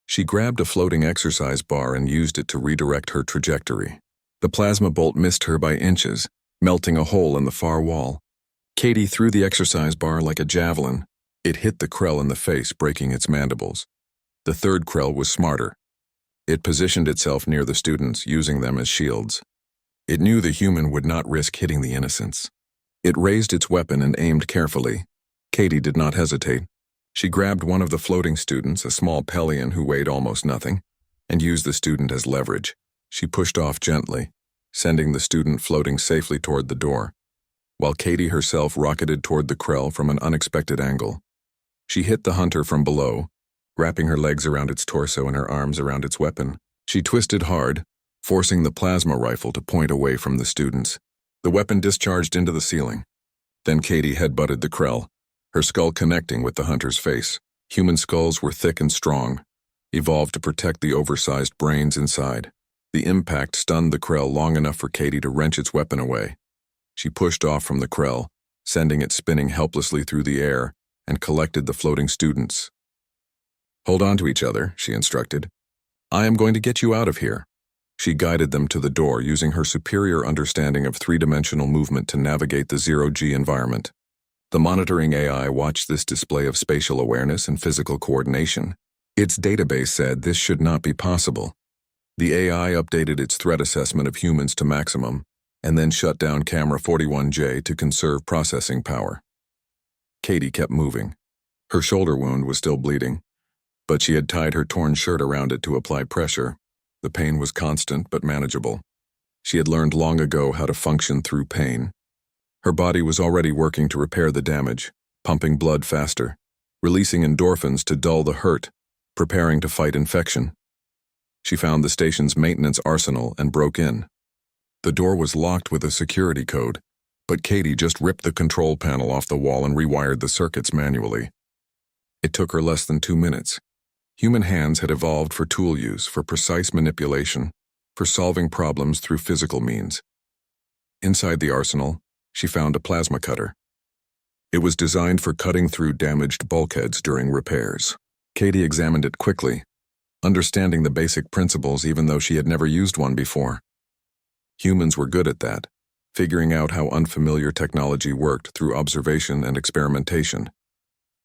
She grabbed a floating exercise bar and used it to redirect her trajectory. The plasma bolt missed her by inches, melting a hole in the far wall. Katie threw the exercise bar like a javelin. It hit the Krell in the face, breaking its mandibles. The third Krell was smarter. It positioned itself near the students, using them as shields. It knew the human would not risk hitting the innocents. It raised its weapon and aimed carefully. Katie did not hesitate. She grabbed one of the floating students, a small Pelion who weighed almost nothing, and used the student as leverage. She pushed off gently, sending the student floating safely toward the door. while Katie herself rocketed toward the Krell from an unexpected angle. She hit the hunter from below, wrapping her legs around its torso and her arms around its weapon. She twisted hard, forcing the plasma rifle to point away from the students. The weapon discharged into the ceiling. Then Katie headbutted the Krell, her skull connecting with the hunter's face. Human skulls were thick and strong, evolved to protect the oversized brains inside. The impact stunned the Krell long enough for Katie to wrench its weapon away. She pushed off from the Krell, sending it spinning helplessly through the air, and collected the floating students. "Hold on to each other," she instructed. "I am going to get you out of here." She guided them to the door, using her superior understanding of three-dimensional movement to navigate the zero-G environment. The monitoring AI watched this display of spatial awareness and physical coordination. Its database said this should not be possible. The AI updated its threat assessment of humans to maximum, and then shut down Camera 41J to conserve processing power. Katie kept moving. Her shoulder wound was still bleeding, but she had tied her torn shirt around it to apply pressure. The pain was constant but manageable. She had learned long ago how to function through pain. Her body was already working to repair the damage, pumping blood faster, releasing endorphins to dull the hurt, preparing to fight infection. She found the station's maintenance arsenal and broke in. The door was locked with a security code, but Katie just ripped the control panel off the wall and rewired the circuits manually. It took her less than 2 minutes. Human hands had evolved for tool use, for precise manipulation, for solving problems through physical means. Inside the arsenal, she found a plasma cutter. It was designed for cutting through damaged bulkheads during repairs. Katie examined it quickly, understanding the basic principles even though she had never used one before. Humans were good at that, figuring out how unfamiliar technology worked through observation and experimentation.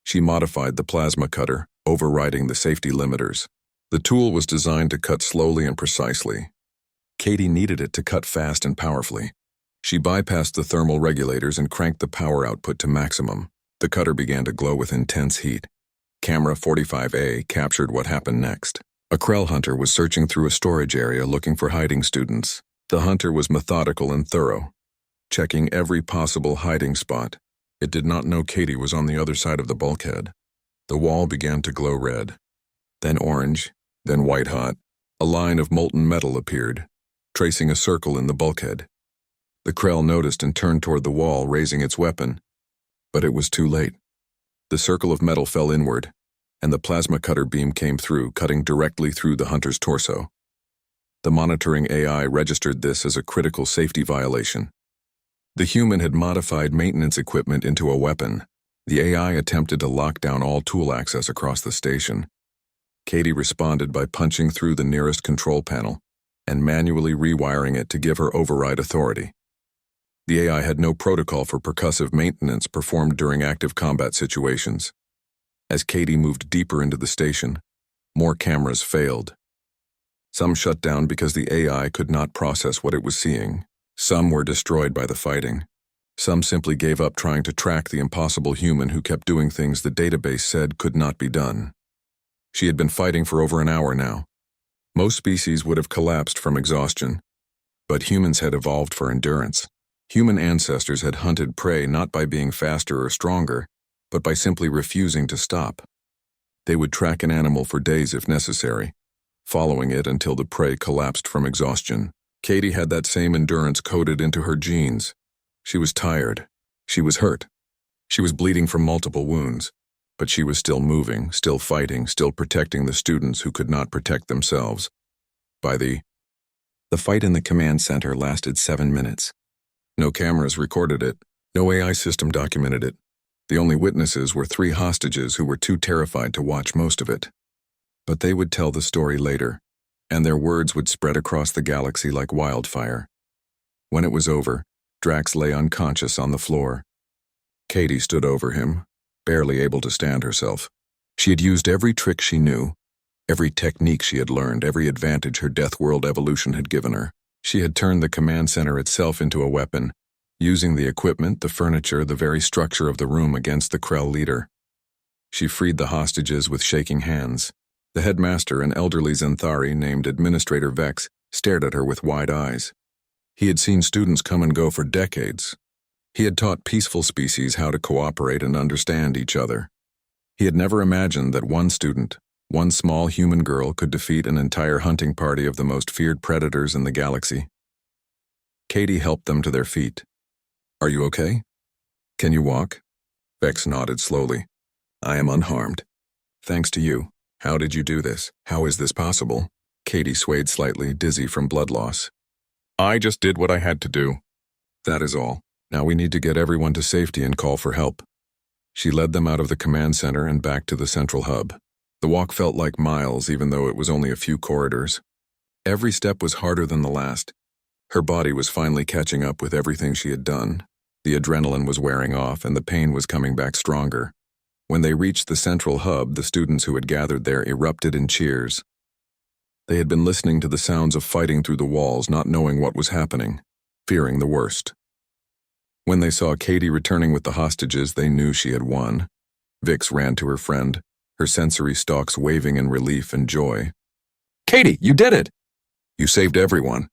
She modified the plasma cutter, overriding the safety limiters. The tool was designed to cut slowly and precisely. Katie needed it to cut fast and powerfully. She bypassed the thermal regulators and cranked the power output to maximum. The cutter began to glow with intense heat. Camera 45A captured what happened next. A Krell hunter was searching through a storage area looking for hiding students. The hunter was methodical and thorough, checking every possible hiding spot. It did not know Katie was on the other side of the bulkhead. The wall began to glow red, then orange, then white-hot. A line of molten metal appeared, tracing a circle in the bulkhead. The Krell noticed and turned toward the wall, raising its weapon. But it was too late. The circle of metal fell inward, and the plasma cutter beam came through, cutting directly through the hunter's torso. The monitoring AI registered this as a critical safety violation. The human had modified maintenance equipment into a weapon. The AI attempted to lock down all tool access across the station. Katie responded by punching through the nearest control panel and manually rewiring it to give her override authority. The AI had no protocol for percussive maintenance performed during active combat situations. As Katie moved deeper into the station, more cameras failed. Some shut down because the AI could not process what it was seeing. Some were destroyed by the fighting. Some simply gave up trying to track the impossible human who kept doing things the database said could not be done. She had been fighting for over an hour now. Most species would have collapsed from exhaustion, but humans had evolved for endurance. Human ancestors had hunted prey not by being faster or stronger, but by simply refusing to stop. They would track an animal for days if necessary, following it until the prey collapsed from exhaustion. Katie had that same endurance coded into her genes. She was tired. She was hurt. She was bleeding from multiple wounds, but she was still moving, still fighting, still protecting the students who could not protect themselves. The fight in the command center lasted 7 minutes. No cameras recorded it. No AI system documented it. The only witnesses were 3 hostages who were too terrified to watch most of it. But they would tell the story later, and their words would spread across the galaxy like wildfire. When it was over, Drax lay unconscious on the floor. Katie stood over him, barely able to stand herself. She had used every trick she knew, every technique she had learned, every advantage her Deathworld evolution had given her. She had turned the command center itself into a weapon, using the equipment, the furniture, the very structure of the room against the Krell leader. She freed the hostages with shaking hands. The headmaster, an elderly Xanthari named Administrator Vex, stared at her with wide eyes. He had seen students come and go for decades. He had taught peaceful species how to cooperate and understand each other. He had never imagined that one student, one small human girl, could defeat an entire hunting party of the most feared predators in the galaxy. Katie helped them to their feet. "Are you okay? Can you walk?" Vex nodded slowly. "I am unharmed. Thanks to you. How did you do this? How is this possible?" Katie swayed slightly, dizzy from blood loss. "I just did what I had to do. That is all. Now we need to get everyone to safety and call for help." She led them out of the command center and back to the central hub. The walk felt like miles, even though it was only a few corridors. Every step was harder than the last. Her body was finally catching up with everything she had done. The adrenaline was wearing off and the pain was coming back stronger. When they reached the central hub, the students who had gathered there erupted in cheers. They had been listening to the sounds of fighting through the walls, not knowing what was happening, fearing the worst. When they saw Katie returning with the hostages, they knew she had won. Vix ran to her friend, her sensory stalks waving in relief and joy. "Katie, you did it! You saved everyone."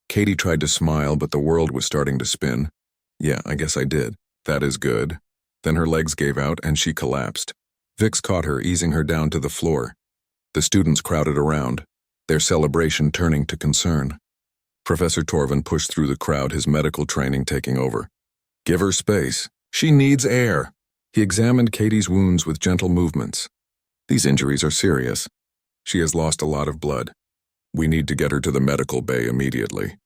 Katie tried to smile, but the world was starting to spin. "Yeah, I guess I did. That is good." Then her legs gave out and she collapsed. Vix caught her, easing her down to the floor. The students crowded around, their celebration turning to concern. Professor Torvin pushed through the crowd, his medical training taking over. "Give her space. She needs air." He examined Katie's wounds with gentle movements. "These injuries are serious. She has lost a lot of blood. We need to get her to the medical bay immediately."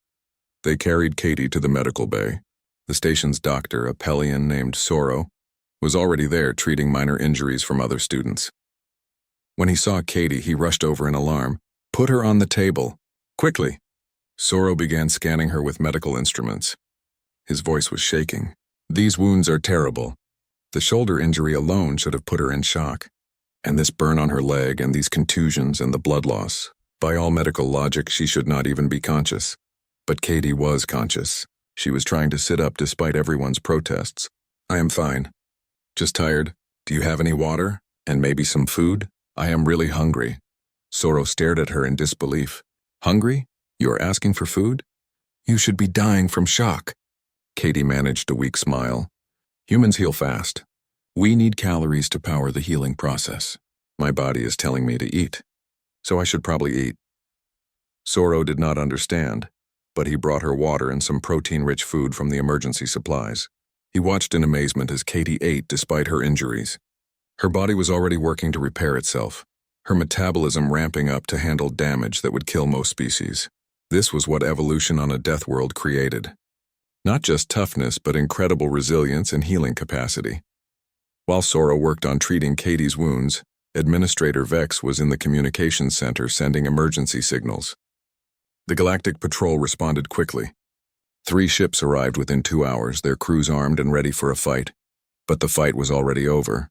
They carried Katie to the medical bay. The station's doctor, a Pelian named Soro, was already there treating minor injuries from other students. When he saw Katie, he rushed over in alarm. "Put her on the table. Quickly." Soro began scanning her with medical instruments. His voice was shaking. "These wounds are terrible. The shoulder injury alone should have put her in shock. And this burn on her leg and these contusions and the blood loss. By all medical logic, she should not even be conscious." But Katie was conscious. She was trying to sit up despite everyone's protests. "I am fine. Just tired. Do you have any water? And maybe some food? I am really hungry." Soro stared at her in disbelief. "Hungry? You are asking for food? You should be dying from shock." Katie managed a weak smile. "Humans heal fast. We need calories to power the healing process. My body is telling me to eat. So I should probably eat." Soro did not understand, but he brought her water and some protein-rich food from the emergency supplies. He watched in amazement as Katie ate despite her injuries. Her body was already working to repair itself, her metabolism ramping up to handle damage that would kill most species. This was what evolution on a Deathworld created. Not just toughness, but incredible resilience and healing capacity. While Soro worked on treating Katie's wounds, Administrator Vex was in the communications center sending emergency signals. The Galactic Patrol responded quickly. 3 ships arrived within 2 hours, their crews armed and ready for a fight. But the fight was already over.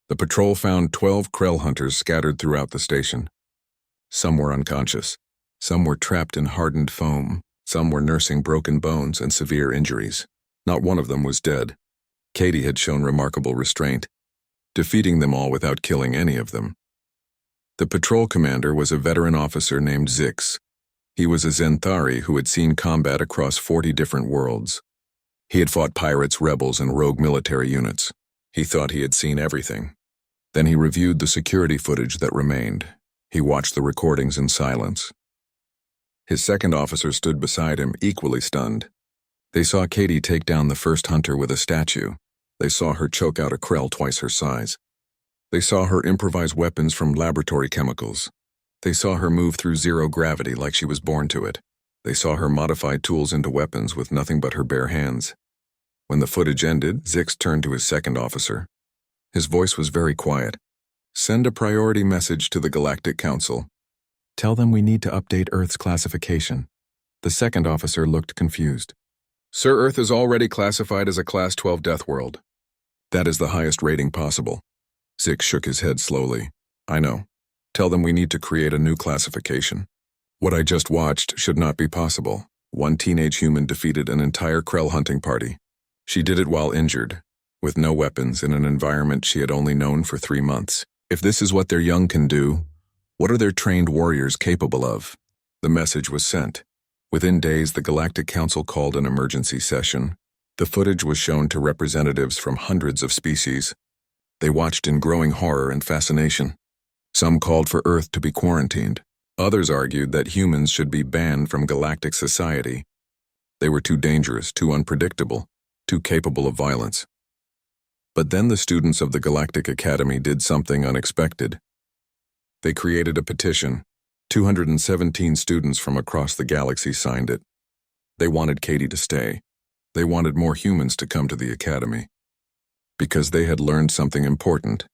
The patrol found 12 Krell hunters scattered throughout the station. Some were unconscious. Some were trapped in hardened foam. Some were nursing broken bones and severe injuries. Not one of them was dead. Katie had shown remarkable restraint, defeating them all without killing any of them. The patrol commander was a veteran officer named Zix. He was a Zenthari who had seen combat across 40 different worlds. He had fought pirates, rebels, and rogue military units. He thought he had seen everything. Then he reviewed the security footage that remained. He watched the recordings in silence. His second officer stood beside him, equally stunned. They saw Katie take down the first hunter with a statue. They saw her choke out a Krell twice her size. They saw her improvise weapons from laboratory chemicals. They saw her move through zero gravity like she was born to it. They saw her modify tools into weapons with nothing but her bare hands. When the footage ended, Zix turned to his second officer. His voice was very quiet. "Send a priority message to the Galactic Council. Tell them we need to update Earth's classification." The second officer looked confused. "Sir, Earth is already classified as a Class 12 Deathworld. That is the highest rating possible." Zix shook his head slowly. "I know. Tell them we need to create a new classification. What I just watched should not be possible. One teenage human defeated an entire Krell hunting party. She did it while injured, with no weapons in an environment she had only known for 3 months. If this is what their young can do, what are their trained warriors capable of?" The message was sent. Within days, the Galactic Council called an emergency session. The footage was shown to representatives from hundreds of species. They watched in growing horror and fascination. Some called for Earth to be quarantined. Others argued that humans should be banned from galactic society. They were too dangerous, too unpredictable, too capable of violence. But then the students of the Galactic Academy did something unexpected. They created a petition. 217 students from across the galaxy signed it. They wanted Katie to stay. They wanted more humans to come to the Academy. Because they had learned something important.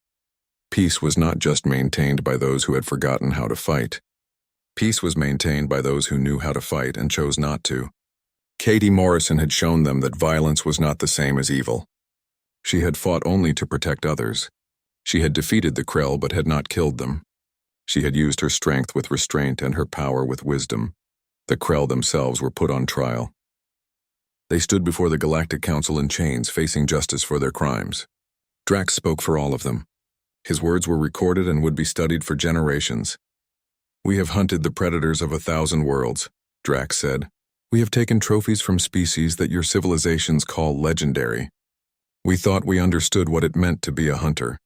Peace was not just maintained by those who had forgotten how to fight. Peace was maintained by those who knew how to fight and chose not to. Katie Morrison had shown them that violence was not the same as evil. She had fought only to protect others. She had defeated the Krell but had not killed them. She had used her strength with restraint and her power with wisdom. The Krell themselves were put on trial. They stood before the Galactic Council in chains, facing justice for their crimes. Drax spoke for all of them. His words were recorded and would be studied for generations. "We have hunted the predators of 1,000 worlds," Drax said. "We have taken trophies from species that your civilizations call legendary. We thought we understood what it meant to be a hunter.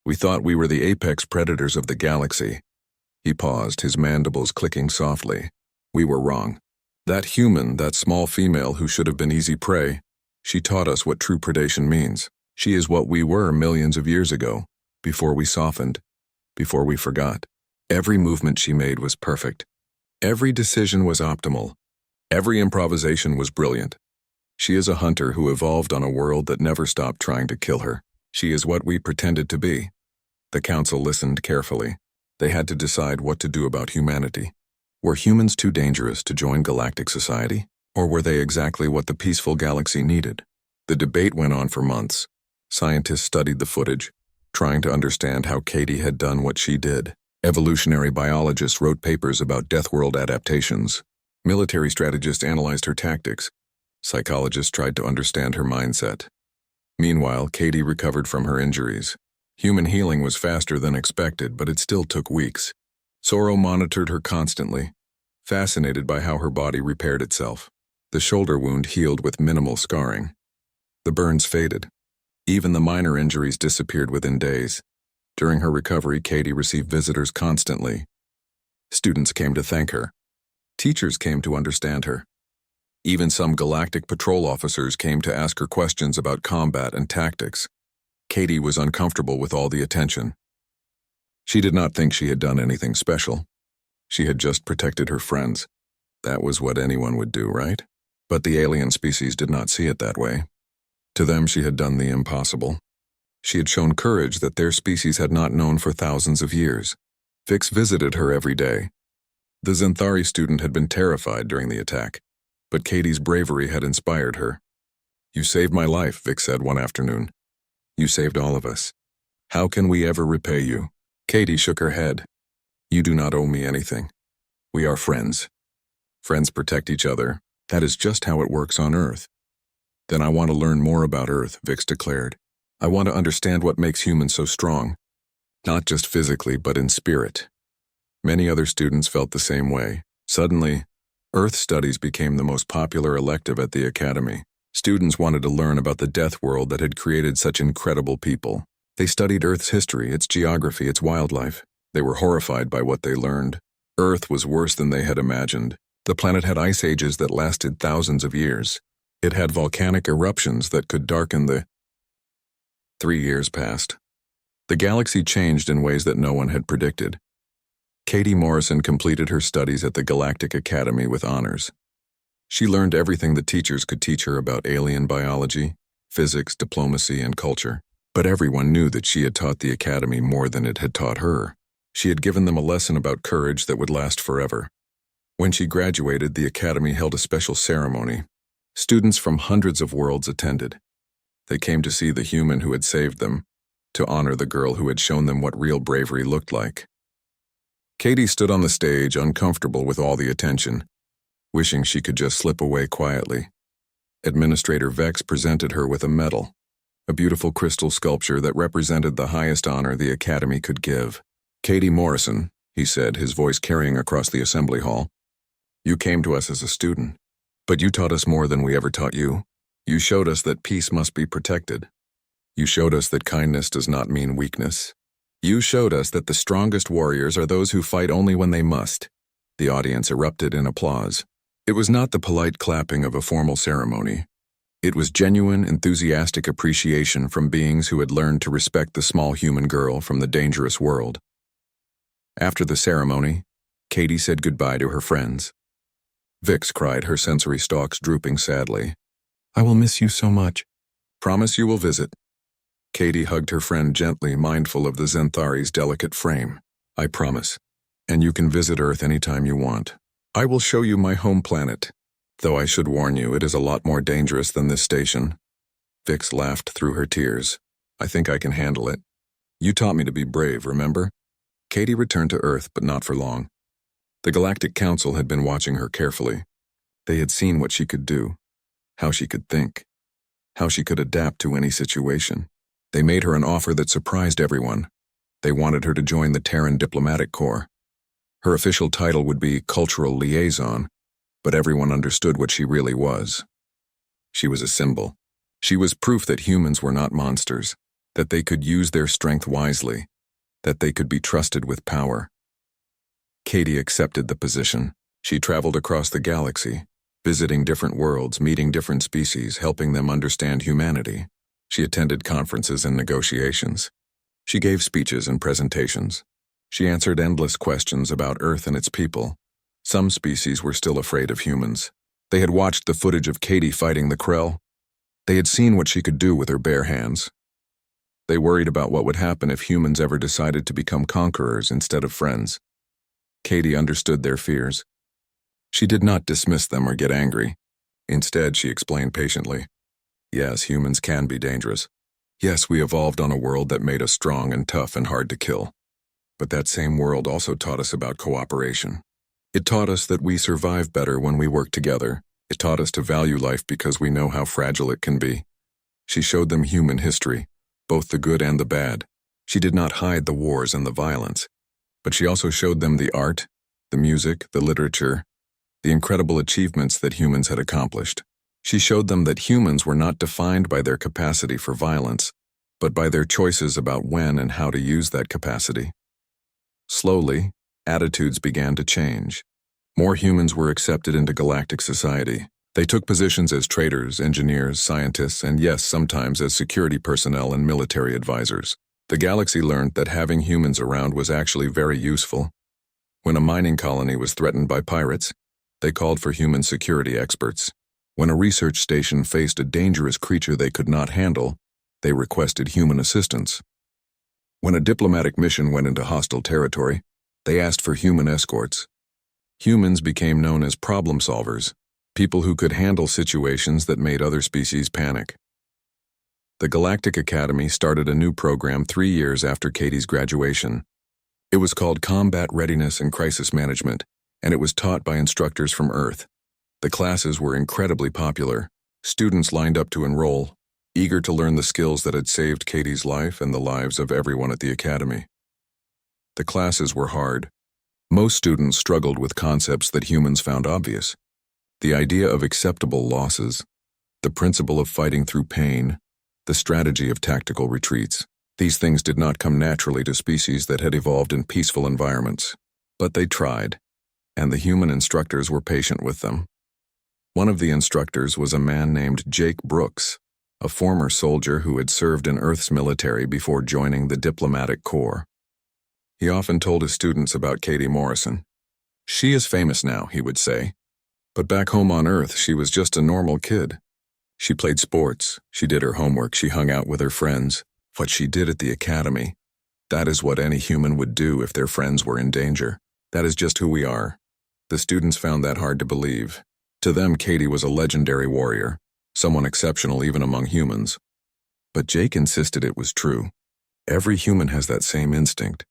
We thought we were the apex predators of the galaxy." He paused, his mandibles clicking softly. "We were wrong. That human, that small female who should have been easy prey, she taught us what true predation means. She is what we were millions of years ago, before we softened, before we forgot. Every movement she made was perfect. Every decision was optimal. Every improvisation was brilliant. She is a hunter who evolved on a world that never stopped trying to kill her. She is what we pretended to be." The council listened carefully. They had to decide what to do about humanity. Were humans too dangerous to join galactic society? Or were they exactly what the peaceful galaxy needed? The debate went on for months. Scientists studied the footage, trying to understand how Katie had done what she did. Evolutionary biologists wrote papers about Deathworld adaptations. Military strategists analyzed her tactics. Psychologists tried to understand her mindset. Meanwhile, Katie recovered from her injuries. Human healing was faster than expected, but it still took weeks. Sorrow monitored her constantly, fascinated by how her body repaired itself. The shoulder wound healed with minimal scarring. The burns faded. Even the minor injuries disappeared within days. During her recovery, Katie received visitors constantly. Students came to thank her. Teachers came to understand her. Even some galactic patrol officers came to ask her questions about combat and tactics. Katie was uncomfortable with all the attention. She did not think she had done anything special. She had just protected her friends. That was what anyone would do, right? But the alien species did not see it that way. To them, she had done the impossible. She had shown courage that their species had not known for thousands of years. Vix visited her every day. The Xanthari student had been terrified during the attack, but Katie's bravery had inspired her. "You saved my life," Vix said one afternoon. "You saved all of us. How can we ever repay you?" Katie shook her head. "You do not owe me anything. We are friends. Friends protect each other. That is just how it works on Earth." "Then I want to learn more about Earth," Vix declared. "I want to understand what makes humans so strong. Not just physically, but in spirit." Many other students felt the same way. Suddenly, Earth studies became the most popular elective at the Academy. Students wanted to learn about the Deathworld that had created such incredible people. They studied Earth's history, its geography, its wildlife. They were horrified by what they learned. Earth was worse than they had imagined. The planet had ice ages that lasted thousands of years. It had volcanic eruptions that could darken the... 3 years passed. The galaxy changed in ways that no one had predicted. Katie Morrison completed her studies at the Galactic Academy with honors. She learned everything the teachers could teach her about alien biology, physics, diplomacy, and culture. But everyone knew that she had taught the Academy more than it had taught her. She had given them a lesson about courage that would last forever. When she graduated, the Academy held a special ceremony. Students from hundreds of worlds attended. They came to see the human who had saved them, to honor the girl who had shown them what real bravery looked like. Katie stood on the stage, uncomfortable with all the attention, wishing she could just slip away quietly. Administrator Vex presented her with a medal, a beautiful crystal sculpture that represented the highest honor the Academy could give. "Katie Morrison," he said, his voice carrying across the assembly hall, "you came to us as a student, but you taught us more than we ever taught you. You showed us that peace must be protected. You showed us that kindness does not mean weakness. You showed us that the strongest warriors are those who fight only when they must." The audience erupted in applause. It was not the polite clapping of a formal ceremony. It was genuine, enthusiastic appreciation from beings who had learned to respect the small human girl from the dangerous world. After the ceremony, Katie said goodbye to her friends. Vix cried, her sensory stalks drooping sadly. "I will miss you so much." "Promise you will visit." Katie hugged her friend gently, mindful of the Zenthari's delicate frame. "I promise. And you can visit Earth anytime you want. I will show you my home planet. Though I should warn you, it is a lot more dangerous than this station." Vix laughed through her tears. "I think I can handle it. You taught me to be brave, remember?" Katie returned to Earth, but not for long. The Galactic Council had been watching her carefully. They had seen what she could do, how she could think, how she could adapt to any situation. They made her an offer that surprised everyone. They wanted her to join the Terran Diplomatic Corps. Her official title would be Cultural Liaison, but everyone understood what she really was. She was a symbol. She was proof that humans were not monsters, that they could use their strength wisely, that they could be trusted with power. Katie accepted the position. She traveled across the galaxy, visiting different worlds, meeting different species, helping them understand humanity. She attended conferences and negotiations. She gave speeches and presentations. She answered endless questions about Earth and its people. Some species were still afraid of humans. They had watched the footage of Katie fighting the Krell. They had seen what she could do with her bare hands. They worried about what would happen if humans ever decided to become conquerors instead of friends. Katie understood their fears. She did not dismiss them or get angry. Instead, she explained patiently, "Yes, humans can be dangerous. Yes, we evolved on a world that made us strong and tough and hard to kill. But that same world also taught us about cooperation. It taught us that we survive better when we work together. It taught us to value life because we know how fragile it can be." She showed them human history, both the good and the bad. She did not hide the wars and the violence, but she also showed them the art, the music, the literature, the incredible achievements that humans had accomplished. She showed them that humans were not defined by their capacity for violence, but by their choices about when and how to use that capacity. Slowly, attitudes began to change. More humans were accepted into galactic society. They took positions as traders, engineers, scientists, and yes, sometimes as security personnel and military advisors. The galaxy learned that having humans around was actually very useful. When a mining colony was threatened by pirates, they called for human security experts. When a research station faced a dangerous creature they could not handle, they requested human assistance. When a diplomatic mission went into hostile territory, they asked for human escorts. Humans became known as problem solvers, people who could handle situations that made other species panic. The Galactic Academy started a new program 3 years after Katie's graduation. It was called Combat Readiness and Crisis Management, and it was taught by instructors from Earth. The classes were incredibly popular. Students lined up to enroll, eager to learn the skills that had saved Katie's life and the lives of everyone at the Academy. The classes were hard. Most students struggled with concepts that humans found obvious. The idea of acceptable losses, the principle of fighting through pain, the strategy of tactical retreats. These things did not come naturally to species that had evolved in peaceful environments. But they tried, and the human instructors were patient with them. One of the instructors was a man named Jake Brooks, a former soldier who had served in Earth's military before joining the Diplomatic Corps. He often told his students about Katie Morrison. "She is famous now," he would say. "But back home on Earth, she was just a normal kid. She played sports, she did her homework, she hung out with her friends. What she did at the academy, that is what any human would do if their friends were in danger. That is just who we are." The students found that hard to believe. To them, Katie was a legendary warrior, someone exceptional even among humans. But Jake insisted it was true. Every human has that same instinct.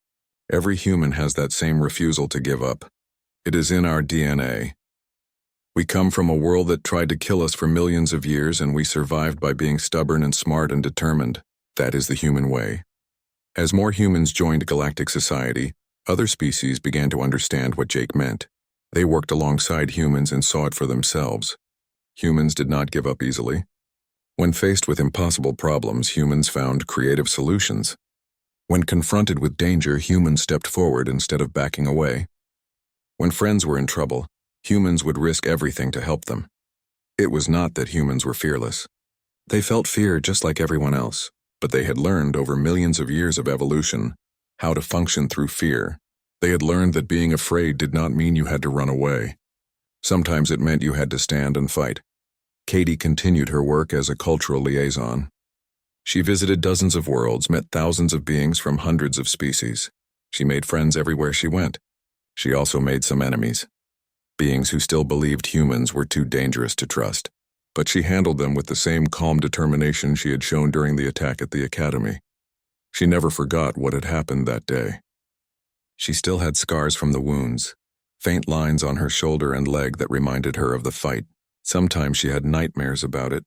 Every human has that same refusal to give up. It is in our DNA. We come from a world that tried to kill us for millions of years, and we survived by being stubborn and smart and determined. That is the human way. As more humans joined galactic society, other species began to understand what Jake meant. They worked alongside humans and saw it for themselves. Humans did not give up easily. When faced with impossible problems, humans found creative solutions. When confronted with danger, humans stepped forward instead of backing away. When friends were in trouble, humans would risk everything to help them. It was not that humans were fearless. They felt fear just like everyone else, but they had learned over millions of years of evolution how to function through fear. They had learned that being afraid did not mean you had to run away. Sometimes it meant you had to stand and fight. Katie continued her work as a cultural liaison. She visited dozens of worlds, met thousands of beings from hundreds of species. She made friends everywhere she went. She also made some enemies, beings who still believed humans were too dangerous to trust. But she handled them with the same calm determination she had shown during the attack at the academy. She never forgot what had happened that day. She still had scars from the wounds, faint lines on her shoulder and leg that reminded her of the fight. Sometimes she had nightmares about it,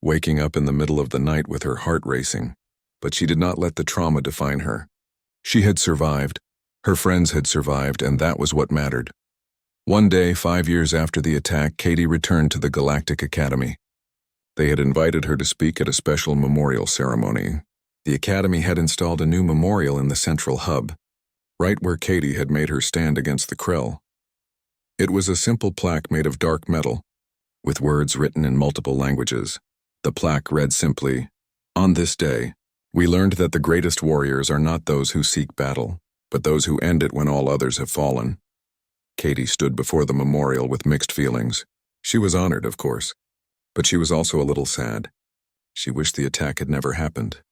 waking up in the middle of the night with her heart racing. But she did not let the trauma define her. She had survived. Her friends had survived, and that was what mattered. One day, 5 years after the attack, Katie returned to the Galactic Academy. They had invited her to speak at a special memorial ceremony. The Academy had installed a new memorial in the central hub, right where Katie had made her stand against the Krell. It was a simple plaque made of dark metal, with words written in multiple languages. The plaque read simply, "On this day, we learned that the greatest warriors are not those who seek battle, but those who end it when all others have fallen." Katie stood before the memorial with mixed feelings. She was honored, of course, but she was also a little sad. She wished the attack had never happened.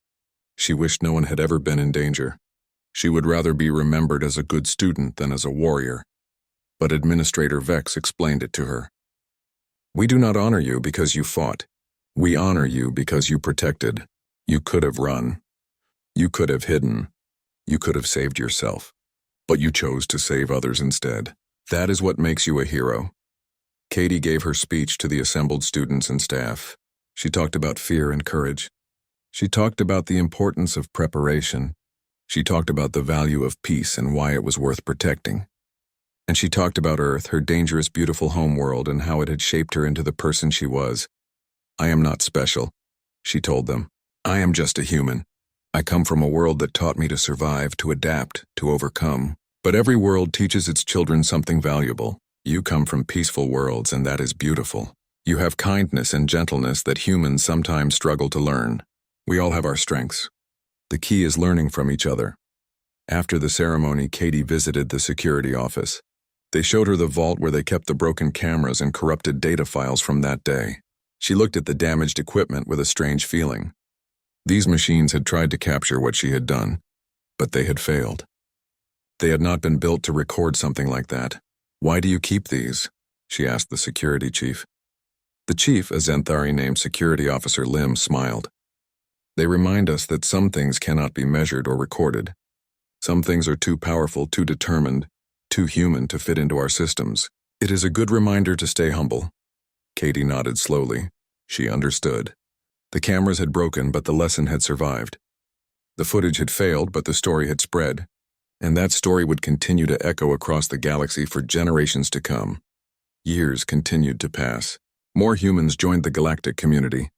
She wished no one had ever been in danger. She would rather be remembered as a good student than as a warrior. But Administrator Vex explained it to her. "We do not honor you because you fought. We honor you because you protected. You could have run. You could have hidden. You could have saved yourself. But you chose to save others instead. That is what makes you a hero." Katie gave her speech to the assembled students and staff. She talked about fear and courage. She talked about the importance of preparation. She talked about the value of peace and why it was worth protecting. And she talked about Earth, her dangerous, beautiful homeworld, and how it had shaped her into the person she was. "I am not special," she told them. "I am just a human. I come from a world that taught me to survive, to adapt, to overcome. But every world teaches its children something valuable. You come from peaceful worlds, and that is beautiful. You have kindness and gentleness that humans sometimes struggle to learn. We all have our strengths. The key is learning from each other." After the ceremony, Katie visited the security office. They showed her the vault where they kept the broken cameras and corrupted data files from that day. She looked at the damaged equipment with a strange feeling. These machines had tried to capture what she had done, but they had failed. They had not been built to record something like that. "Why do you keep these?" she asked the security chief. The chief, a Zenthari named Security Officer Lim, smiled. "They remind us that some things cannot be measured or recorded. Some things are too powerful, too determined, too human to fit into our systems. It is a good reminder to stay humble." Katie nodded slowly. She understood. The cameras had broken, but the lesson had survived. The footage had failed, but the story had spread. And that story would continue to echo across the galaxy for generations to come. Years continued to pass. More humans joined the galactic community.